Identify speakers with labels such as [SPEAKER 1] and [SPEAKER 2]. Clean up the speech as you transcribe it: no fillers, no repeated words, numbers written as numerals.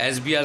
[SPEAKER 1] SBR